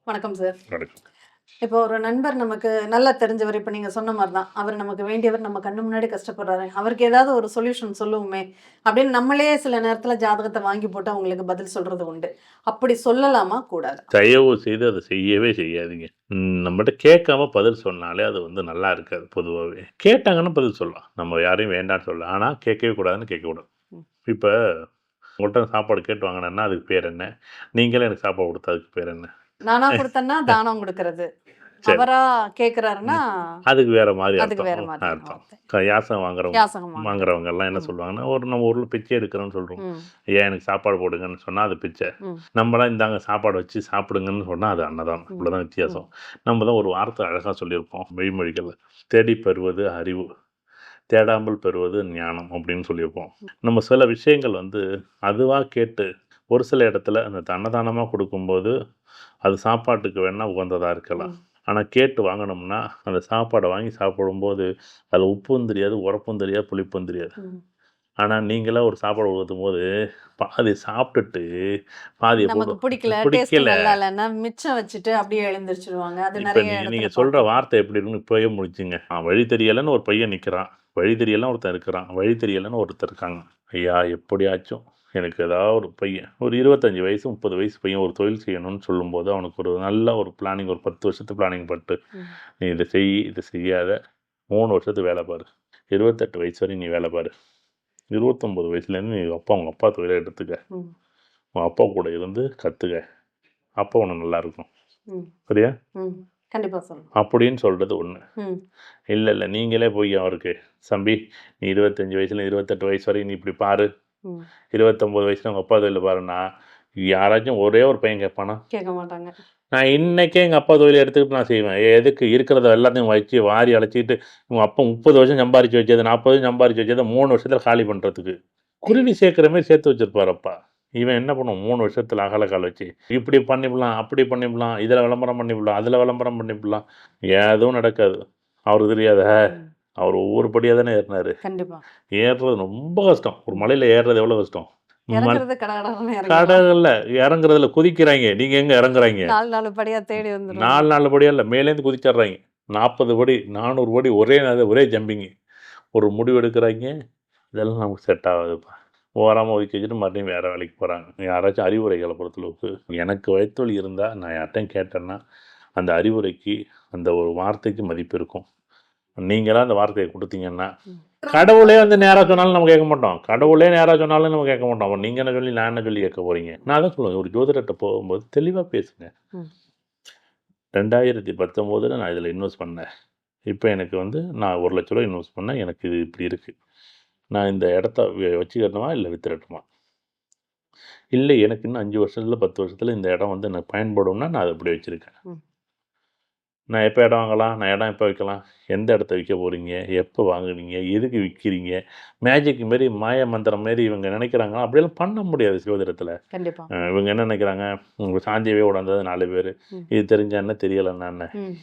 வணக்கம் சார். நடக்கும். இப்போ ஒரு நண்பர் நமக்கு நல்லா தெரிஞ்சவர், இப்ப நீங்க சொன்ன மாரி தான். அவர் நமக்கு வேண்டியவர், நம்ம கண்ணு முன்னாடி கஷ்டப்படுறாரு. அவருக்கு ஏதாவது ஒரு சொல்யூஷன் சொல்லுவோமே! அப்படின்னு நம்மளே சில நேரத்துல ஜாதகத்த வாங்கி போட்டு அவங்களுக்கு பதில் சொல்றது உண்டு. அப்படி சொல்லலாமா? கூடாதா? தயவு செய்து அத செய்யவே செய்யாதீங்க. நம்மட்ட கேட்காம பதில் சொன்னாலே அது நல்லா இருக்காது பொதுவாவே. கேட்டாங்கன்னா பதில் சொல்லலாம். நம்ம யாரையும் வேண்டான்னு சொல்லல. ஆனா கேட்கவே கூடாதுன்னு கேட்கக்கூடாது. ம். இப்ப உங்கள்ட்ட சாப்பாடு கேட்டு வாங்குனேன்னா, அதுக்கு பேர் என்ன? நீங்களே எனக்கு சாப்பாடு குடுத்தா அதுக்கு பேர் என்ன? நானா குடுத்தேன்னா தானம் குடுக்கறது. சரி. அவரா கேட்கிறாருன்னா, அதுக்கு வேற மாரி அதுக்கு அர்த்தம். வேற மாதிரியான அர்த்தம். வார்த்தை. யாசகம் வாங்குறவங்க யாசகம் வாங்குறது. வாங்குறவங்கலாம் என்ன ம். சொல்லுவாங்கன்னா, நம்ம ஊர்ல பிச்சை எடுக்கிறோம்னு சொல்றோம். ம். ஐயா எனக்கு சாப்பாடு போடுங்கன்னு சொன்னா அது பிச்சை. ம். நம்மலாம் இந்தாங்க சாப்பாடு வச்சு சாப்பிடுங்கன்னு சொன்னா அது அன்னதானம். ம். இவ்வளோதான் ம். வித்தியாசம். நம்ம தான் ஒரு வார்த்தை அழகா சொல்லியிருப்போம் மெய்மொழிகள்ல. தேடி பெறுவது அறிவு, தேடாமல் பெறுவது ஞானம் அப்படின்னு சொல்லியிருப்போம். நம்ம சில விஷயங்கள் அதுவா கேட்டு ஒரு சில இடத்துல அந்த அன்னதானமா குடுக்கும்போது, அது சாப்பாட்டுக்கு வேணா உகந்ததா இருக்கலாம். ம். ஆனா கேட்டு வாங்குனோம்னா, அந்த சாப்பாட வாங்கி சாப்பிடும்போது, அதில உப்பும் தெரியாது, உரப்பும் தெரியாது, புளிப்பும் தெரியாது. ம். ஆனா நீங்களா ஒரு சாப்பாடு ஊத்தும்போது, பாதி சாப்பிட்டுட்டு, பாதிய நமக்கு போட்டு பிடிக்கல, டேஸ்ட் பிடிக்கல. நல்லா இல்லன்னா மிச்சம் வச்சுட்டு அப்படியே எழுந்திரிச்சுருவாங்க. அது இப்ப நெறைய நீங்க இடத்துல சொல்ற பார்க்குறோம். வார்த்தை எப்படி இருக்குன்னு இப்பவே முடிச்சுங்க. வழி தெரியலன்னு ஒரு பையன் நிக்கிறான். வழி தெரியலன்னு ஒருத்தன் இருக்கிறான். வழி தெரியலன்னு ஒருத்தர் இருக்காங்க. ஐயா எப்படியாச்சும் எனக்கு ஏதாவது ஒரு பையன் ஒரு 25 வயசு, 30 வயசு பையன் ஒரு தொழில் செய்யணும்னு சொல்லும்போது, அவனுக்கு ஒரு நல்ல ஒரு பிளானிங் ஒரு 10 வருஷத்து பிளானிங் பண்ணிட்டு, ம். நீ இத செய், இத செய்யாத. 3 வருஷத்துக்கு வேல பாரு. 28 வயசு வரையும் நீ வேல பாரு. 29 வயசுலேருந்து நீ உங்க அப்பா தொழில எடுத்துக்க. ம். உன் அப்பா கூட இருந்து கத்துக்க. அப்போ உனக்கு நல்லாருக்கும். ம். சரியா? ம். கண்டிப்பா சொல்லணும். அப்படின்னு சொல்றது ஒண்ணு. ம். இல்ல. நீங்களே போய் அவருக்கு, "தம்பி நீ 25 வயசுல 28 வயசு வரையும் நீ இப்படி பாரு. ம். 29 வயசுல உங்க அப்பா தொழில பாருன்னா" யாராச்சும் ஒரே ஒரு பையன் கேட்பானா? கேட்க மாட்டாங்க. நான் இன்னைக்கே எங்க அப்பா தொழில எடுத்துக்கிட்டு நான் செய்வேன். எதுக்கு இருக்கிறத எல்லாத்தையும் வச்சு வாரி அழைச்சிட்டு, உங்க அப்பா 30 வருஷம் சம்பாரிச்சு வச்சது, 40 வருஷம் சம்பாரிச்சு வச்சத 3 வருஷத்துல காலி பண்றதுக்கு. குருவி சேர்க்கிற மாரி சேர்த்து வச்சிருப்பாரு அப்பா. இவன் என்ன பண்ணுவான் 3 வருஷத்துல அகல கால் வச்சு, இப்படி பண்ணிப்புடலாம், அப்படி பண்ணிப்புடலாம், இதுல விளம்பரம் பண்ணிப்புடலாம், அதுல விளம்பரம் பண்ணிப்புடலாம். எதுவும் நடக்காது. அவருக்கு தெரியாதா? ம். அவர் ஒவ்வொரு படியா தானே ஏறினாரு. கண்டிப்பா. ஏறுறது ரொம்ப கஷ்டம். ஒரு ம். மலையில ஏறுறது எவ்வளோ கஷ்டம்? மல் இறங்குறது கடகடன்னு இறங்கிடலாம். கடல்ல இறங்குறதுல குதிக்கிறாய்ங்க. நீங்க எங்க இறங்குறாய்ங்க? 4 படியா தேடி வந்துருவாங்க. 4 படியா இல்ல. மேலேருந்து குதிச்சர்றாய்ங்க. 40 படி, 400 படி ஒரே ஜம்பிங்கு. ஒரு முடிவு எடுக்குறாய்ங்க. இதெல்லாம் நமக்கு செட் ஆகாதுப்பா. ஓரமா ஒதுக்கி வச்சுட்டு மறுபடியும் வேற வேலைக்கு போறாங்க. யாராச்சும் அறிவுரைகள பொறுத்தளவுக்கு, எனக்கு வயித்து வலி இருந்தா நான் யார்ட்டயும் கேட்டேன்னா, அந்த அறிவுரைக்கு, அந்த ஒரு வார்த்தைக்கு மதிப்பு இருக்கும். நீங்களா அந்த வார்த்தைய குடுத்தீங்கன்னா, ம். கடவுளே நேரா சொன்னாலும் நம்ம கேட்க மாட்டோம். கடவுளே நேரா சொன்னாலும் நம்ம கேட்க மாட்டோம். அப்ப நீங்க என்ன சொல்லி, நான் என்ன சொல்லி கேட்க போறீங்க? நான் அதான் சொல்லுவேன். ஒரு ஜோதிடர்ட்ட போகும்போது தெளிவா பேசுங்க. ம். 2019ல நான் இதில இன்வெஸ்ட் பண்ணேன். இப்ப எனக்கு நான் ரூ. 1,00,000 இன்வெஸ்ட் பண்ணேன். எனக்கு இது இப்படி இருக்கு. நான் இந்த இடத்த வச்சுக்கட்டுமா? இல்ல வித்துறட்டுமா? இல்ல எனக்கு இன்னும் 5 வருஷத்துல, 10 வருஷத்துல இந்த இடம் எனக்கு பயன்படும்னா, நான் அத அப்படியே வச்சிருக்கேன். ம். நான் எப்ப இடம் வாங்கலாம்? நான் இடம் எப்ப விக்கலாம்? எந்த இடத்த விக்க போறீங்க? எப்ப வாங்குனீங்க? எதுக்கு விக்கிறீங்க? மேஜிக் மாரி, மாய மந்திரம் மாரி இவங்க நினைக்கிறாங்கன்னா, அப்படியெல்லாம் பண்ண முடியாது ஜோதிடத்தில. கண்டிப்பா. இவங்க என்ன நினைக்கிறாங்க, உங்க சாஞ்சியவே உணர்ந்தது 4 பேரு. ம். இது தெரிஞ்சா என்ன? தெரியலன்னா என்ன? ம்.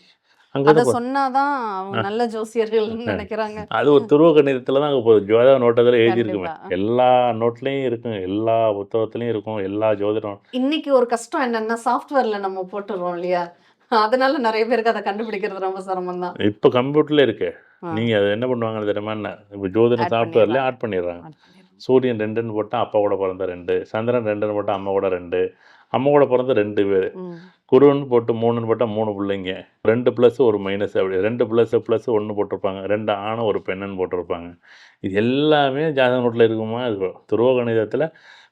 அங்க அத இருந்து சொன்னா தான் அவங்க அ, நல்ல ஜோசியர்கள்ன்னு அ. நெனைக்கிறாங்க. அது ஒரு துருவ கணிதத்தில தான் அங்க போகுது. ஜோதிட நோட்டத்தில எழுதியிருக்குமே. கண்டிப்பா. எல்லா நோட்லயும் இருக்கும். எல்லா புத்தகத்திலயும் இருக்கும். எல்லா ஜோதிடம் இன்னைக்கு ஒரு கஷ்டம் என்னன்னா, சாஃப்ட்வேர்ல நம்ம போட்டுர்றோம் இல்லையா? அதனால நெறைய பேருக்கு அத கண்டுபிடிக்கிறது ரொம்ப சிரமம் தான். இப்ப கம்ப்யூட்டர்ல இருக்கே. ஆ. நீங்க அத என்ன பண்ணுவாங்கன்னு தெரியுமா என்ன? இப்ப ஜோதிடம் ஆட் சாஃப்ட்வேர்லயே பண்ணிர்றாங்க. ஆட் பண்ணிடுறாங்க. ஆட் பண்ணிர்றாங்க. சூரியன் 2ன்னு போட்டா அப்பா கூட பிறந்த 2, சந்திரன் 2ன்னு போட்டா அம்மா கூட 2, அம்மா கூட பிறந்த 2 பேரு. ம். குருன்னு போட்டு 3ன்னு போட்டா 3 புள்ளைங்க. 2 பிளஸ் 1 மைனஸ் அப்படி 2 பிளஸ் பிளஸ் 1 போட்டிருப்பாங்க. 2 ஆணும் 1 பெண்ணுன்னு போட்டிருப்பாங்க. இது எல்லாமே ஜாதக நோட்ல இருக்குமா? இருக்கும். துருவ கணிதத்தில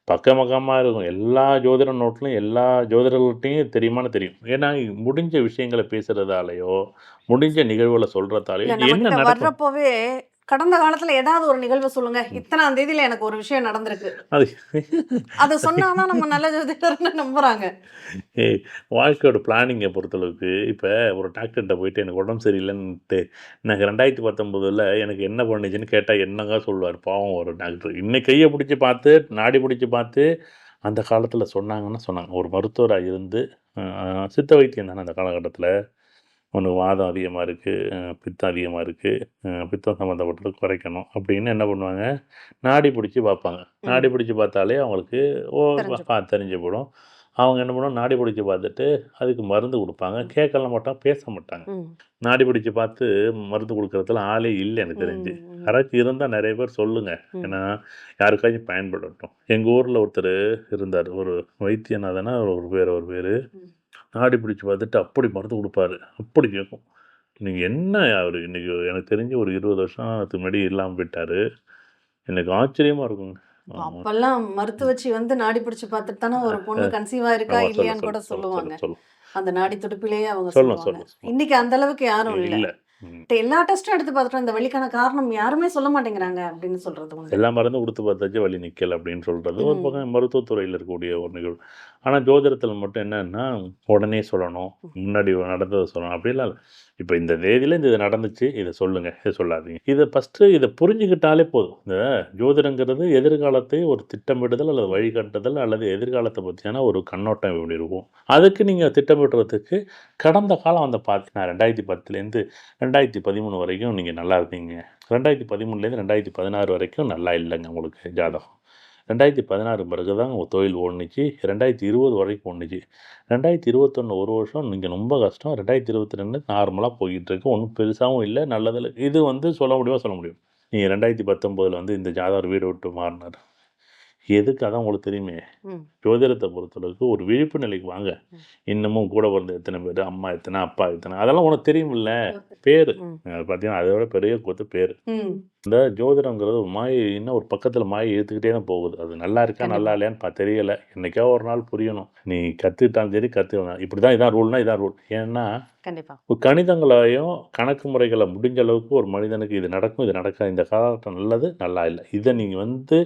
பக்கம் பக்கமா இருக்கும். எல்லா ஜோதிட நோட்லயும் எல்லா ஜோதிடர்கள்ட்டயும் தெரியுமான்னு தெரியும். ஏன்னா முடிஞ்ச விஷயங்கள பேசுறதாலயோ, முடிஞ்ச நிகழ்வுகள சொல்றதாலயோ இல்ல என்ன நம்மகிட்ட நடக்கும்? வர்றப்பவே, கடந்த காலத்துல ஏதாவது ஒரு நிகழ்வு சொல்லுங்க. இத்தனாம் தேதியில எனக்கு ஒரு விஷயம் நடந்திருக்கு. அது அத சொன்னா தான் நம்ம நல்ல ஜோதிடர்ன்னு நம்புறாங்க. ஏய் வாழ்க்கையோட பிளானிங்கை பொறுத்தளவுக்கு, இப்ப ஒரு டாக்டர்ட்ட போயிட்டு எனக்கு உடம்பு சரியில்லன்ட்டு, எனக்கு 2019ல எனக்கு என்ன பண்ணுச்சுன்னு கேட்டா என்னங்க சொல்லுவாரு? பாவம் ஒரு டாக்டர். இன்னைக்கு கைய புடிச்சு பார்த்து, நாடி புடிச்சு பார்த்து, அந்த காலத்தில சொன்னாங்கன்னா சொன்னாங்க. ஒரு மருத்துவரா இருந்து, அ சித்த வைத்தியம் தானே அந்த காலகட்டத்தில. உனக்கு வாதம் அதிகமா இருக்கு, பித்தம் அதிகமா இருக்கு, பித்தம் சம்மந்தப்பட்டது குறைக்கணும் அப்படின்னு என்ன பண்ணுவாங்க, நாடி பிடிச்சு பார்ப்பாங்க. ம். நாடி பிடிச்சு பார்த்தாலே அவங்களுக்கு ஓ தெரிஞ்சுக்கும். தெரிஞ்சு போடும். அவங்க என்ன பண்ணுவாங்க, நாடி பிடிச்சு பார்த்துட்டு அதுக்கு மருந்து கொடுப்பாங்க. கேட்கலாம் மாட்டாங்க, பேச மாட்டாங்க. ம். நாடி பிடிச்சு பார்த்து மருந்து கொடுக்குறதுல ஆளே இல்லை எனக்கு தெரிஞ்சு. ம். யாராச்சும் இருந்தால் நிறைய பேர் சொல்லுங்கள். ம். ஏன்னா யாருக்காச்சும் பயன்படட்டும். எங்கள் ஊரில் ஒருத்தர் இருந்தார், ஒரு வைத்தியநாதனா ஒரு பேர். ம். நாடி பிடிச்சு பார்த்துட்டு அப்படி மருந்து கொடுப்பாரு, அப்படி கேட்கும். நீங்கள் என்ன அவர் இன்னைக்கு எனக்கு தெரிஞ்சு ஒரு 20 வருஷத்துக்கு முன்னாடி இல்லாமல் போயிட்டாரு. எனக்கு ஆச்சரியமாக இருக்குங்க. அப்பெல்லாம் மருத்துவச்சி வந்து நாடி பிடிச்சு பார்த்துட்டு தானே ஒரு பொண்ணு கன்சீவா இருக்கா ஆமாம், இல்லையான்னு கூட சொல்லுவாங்க. சொல்லும் அந்த நாடி துடிப்பிலேயே அவங்க சொல்லும் சொல்லுவாங்க. சொல்லும் இன்னைக்கு அந்த அளவுக்கு யாரும் இல்ல. இல்லை. எல்லா டெஸ்டும் எடுத்து பார்த்துட்டோம், இந்த வலிக்கான காரணம் யாருமே சொல்ல மாட்டேங்கிறாங்க அப்படின்னு சொல்றது உண்டு. எல்லா மருந்தும் கொடுத்து பார்த்தாச்சு வலி நிற்கல அப்படின்னு சொல்கிறது ஒரு ம். பக்கம் மருத்துவத்துறையில் இருக்கக்கூடிய ஒரு நிகழ்வு. ஆனால் ஜோதிடத்தில் மட்டும் என்னன்னா உடனே சொல்லணும், முன்னாடி நடந்ததை சொல்லணும் அப்படிலாம் இல்லை. இப்போ இந்த தேதியில் இது நடந்துச்சு, இதை சொல்லுங்கள், இதை சொல்லாதீங்க. இதை ஃபஸ்ட்டு இதை புரிஞ்சுக்கிட்டாலே போதும். இந்த ஜோதிடங்கிறது எதிர்காலத்தை ஒரு திட்டமிடுதல் அல்லது வழிகாட்டுதல் அல்லது எதிர்காலத்தை பற்றியான ஒரு கண்ணோட்டம் எப்படி இருக்கும். அதுக்கு நீங்கள் திட்டமிடுறதுக்கு கடந்த காலம் வந்து பார்த்தீங்கன்னா 2010லேருந்து 2013 வரைக்கும் நீங்கள் நல்லா இருந்தீங்க. 2013லேருந்து 2016 வரைக்கும் நல்லா இல்லைங்க உங்களுக்கு ஜாதகம். 2016 பிறகு தான் உங்கள் தொழில் ஓடுனுச்சு. 2020 வரைக்கும் ஓடுனுச்சு. 2021 ஒரு வருஷம் நீங்கள் ரொம்ப கஷ்டம். 2022 நார்மலாக போய்கிட்டு இருக்கு. ஒன்றும் பெருசாகவும் இல்லை, நல்லதில்லை. இது வந்து சொல்ல முடியும். நீங்கள் 2019 வந்து இந்த ஜாதகம் வீடு விட்டு மாறினார். எதுக்கு? அதான் உங்களுக்கு தெரியுமே. ஜோதிடத்தை பொறுத்தளவுக்கு ஒரு விழிப்பு நிலைக்கு வாங்க. இன்னமும் கூட பிறந்த எத்தனை பேர், அம்மா எத்தனை, அப்பா எத்தனை, அதெல்லாம் உனக்கு தெரியுமில்ல. பேர் பார்த்தீங்கன்னா அதை விட பெரிய கொத்து பேர். இந்த ஜோதிடங்கிறது ஒரு மாயின்னா ஒரு பக்கத்தில் மாயை இழுத்துக்கிட்டே தான் போகுது. அது நல்லா இருக்கா நல்லா இல்லையான்னு தெரியலை. என்னைக்கா ஒரு நாள் புரியணும். நீ கற்றுக்கிட்டாலும் சரி கற்றுக்கலாம். இப்படி தான் இதான் ரூல்னா இதான் ரூல். ஏன்னா ஒரு கணிதங்களையும் கணக்கு முறைகளை முடிஞ்ச அளவுக்கு ஒரு மனிதனுக்கு இது நடக்கும், இது நடக்காது, இந்த காலகட்டம் நல்லது நல்லா இல்லை, இதை நீங்கள் வந்து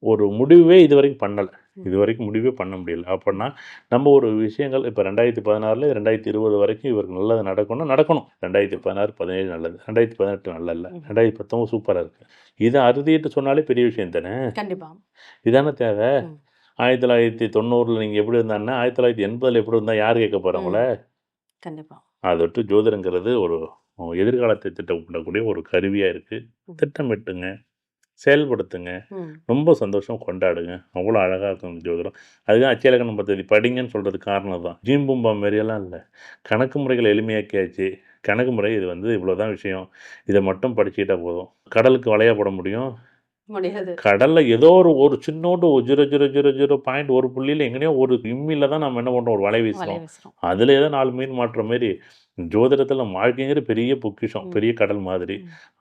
ஒரு முடிவே இது வரைக்கும் பண்ணலை. இது வரைக்கும் முடிவே பண்ண முடியல. அப்படின்னா நம்ம ஒரு விஷயங்கள் இப்போ 2016 2020 வரைக்கும் இவருக்கு நல்லது நடக்கணும். 2016 17 நல்லது, 2018 நல்ல இல்லை, 2019 சூப்பராக இருக்குது. இதை அறுதிட்டு சொன்னாலே பெரிய விஷயம் தானே. கண்டிப்பாக இதானே தேவை. 1990 நீங்கள் எப்படி இருந்தாங்கன்னா 1980 எப்படி இருந்தால் யார் கேட்க போகிறவங்கள. கண்டிப்பாக அதை விட்டு ஜோதிடங்கிறது ஒரு எதிர்காலத்தை திட்டமிடக்கூடிய ஒரு கருவியாக இருக்குது. திட்டமிட்டுங்க, செயல்படுத்துங்க, ரொம்ப சந்தோஷம் கொண்டாடுங்க. அவ்வளோ அழகாக இருக்கும் இந்த ஜோதிடம். அதுதான் அச்சலக்கணம் பற்றி படிங்கன்னு சொல்கிறது காரணம் தான். ஜீம்பூம்பா மாரியெல்லாம் இல்லை, கணக்கு முறைகளை எளிமையாக்கியாச்சு. கணக்கு முறை இது வந்து இவ்வளோதான் விஷயம், இதை மட்டும் படிச்சுக்கிட்டா போதும். கடலுக்கு வலையா போட முடியும் முடியாது. கடலில் ஏதோ ஒரு சின்னோண்டு 0.000 ஒரு புள்ளியில் எங்கேயோ ஒரு இம்மியில் தான் நம்ம என்ன பண்ணுறோம், ஒரு வலை வீசுகிறோம். அதில் ஏதோ 4 மீன் மாட்டுற மாரி ஜோதிடத்தில் வாழ்க்கைங்கிற பெரிய பொக்கிஷம், பெரிய கடல் மாதிரி.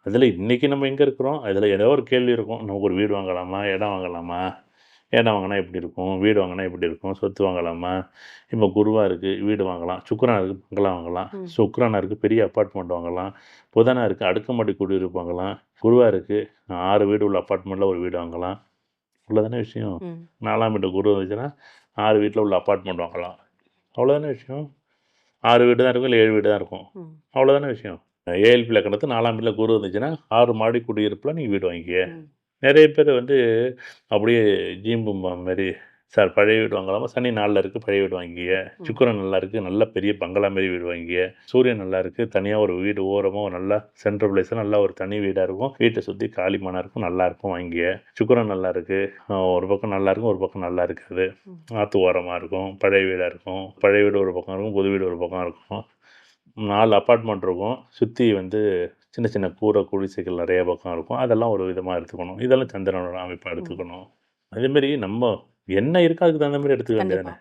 அதில் இன்றைக்கி நம்ம எங்கே இருக்கிறோம், அதில் ஏதோ ஒரு கேள்வி இருக்கும். நமக்கு ஒரு வீடு வாங்கலாமா, இடம் வாங்கலாமா, இடம் வாங்கினா எப்படி இருக்கும், வீடு வாங்கினா எப்படி இருக்கும், சொத்து வாங்கலாமா, இப்போ குருவாக இருக்குது வீடு வாங்கலாம், சுக்கிரனாக இருக்குது பங்களா வாங்கலாம், சுக்கிரனாக இருக்குது பெரிய அப்பார்ட்மெண்ட் வாங்கலாம், புதனாக இருக்குது அடுக்குமாடி குடியிருப்பு வாங்கலாம், குருவாக இருக்குது 6 வீடு உள்ள அப்பார்ட்மெண்ட்டில் ஒரு வீடு வாங்கலாம். அவ்வளோதானே விஷயம். 4ஆம் வீட்டு குரு வந்துச்சுன்னா 6 வீட்டில் உள்ள அப்பார்ட்மெண்ட் வாங்கலாம். அவ்வளோதானே விஷயம். 6 வீடு தான் இருக்கும், இல்லை 7 வீடு தான் இருக்கும். அவ்வளோதானே விஷயம். ஏஎல்பி லக்கணத்து 4ஆம் வீட்டில் குரு வந்துச்சுன்னா 6 மாடி குடியிருப்பில் நீங்கள் வீடு வாங்கிக்க. நிறைய பேர் வந்து அப்படியே ஜீம்பும்பா மாரி சார் பழைய வீடு வாங்கலாமா, சனி 4ல் இருக்குது பழைய வீடு வாங்கிக்க, சுக்கிரன் நல்லா இருக்குது நல்ல பெரிய பங்களா மாரி வீடு வாங்கிக்க, சூரியன் நல்லா இருக்குது தனியாக ஒரு வீடு ஓரமாக நல்லா சென்ட்ரல் பிளேஸில் நல்லா ஒரு தனி வீடாக இருக்கும், வீட்டை சுற்றி காலிமானாக இருக்கும், நல்லா இருக்கும் வாங்கிக்க. சுக்கிரன் நல்லா இருக்குது, ஒரு பக்கம் நல்லா இருக்கும் ஒரு பக்கம் நல்லா இருக்காது, ஆற்று ஓரமாக இருக்கும், பழைய வீடாக இருக்கும், பழைய வீடு ஒரு பக்கம் இருக்கும், புது வீடு ஒரு பக்கம் இருக்கும், 4 அப்பார்ட்மெண்ட் இருக்கும், சுற்றி வந்து சின்ன சின்ன கூரை குடிசைகள் நிறைய பக்கம் இருக்கும். அதெல்லாம் ஒரு விதமாக எடுத்துக்கணும். இதெல்லாம் சந்திரனோட அமைப்பாக எடுத்துக்கணும். அதேமாரி நம்ம என்ன இருக்கோ அதுக்கு தகுந்த மாதிரி எடுத்துக்க வேண்டியதானே.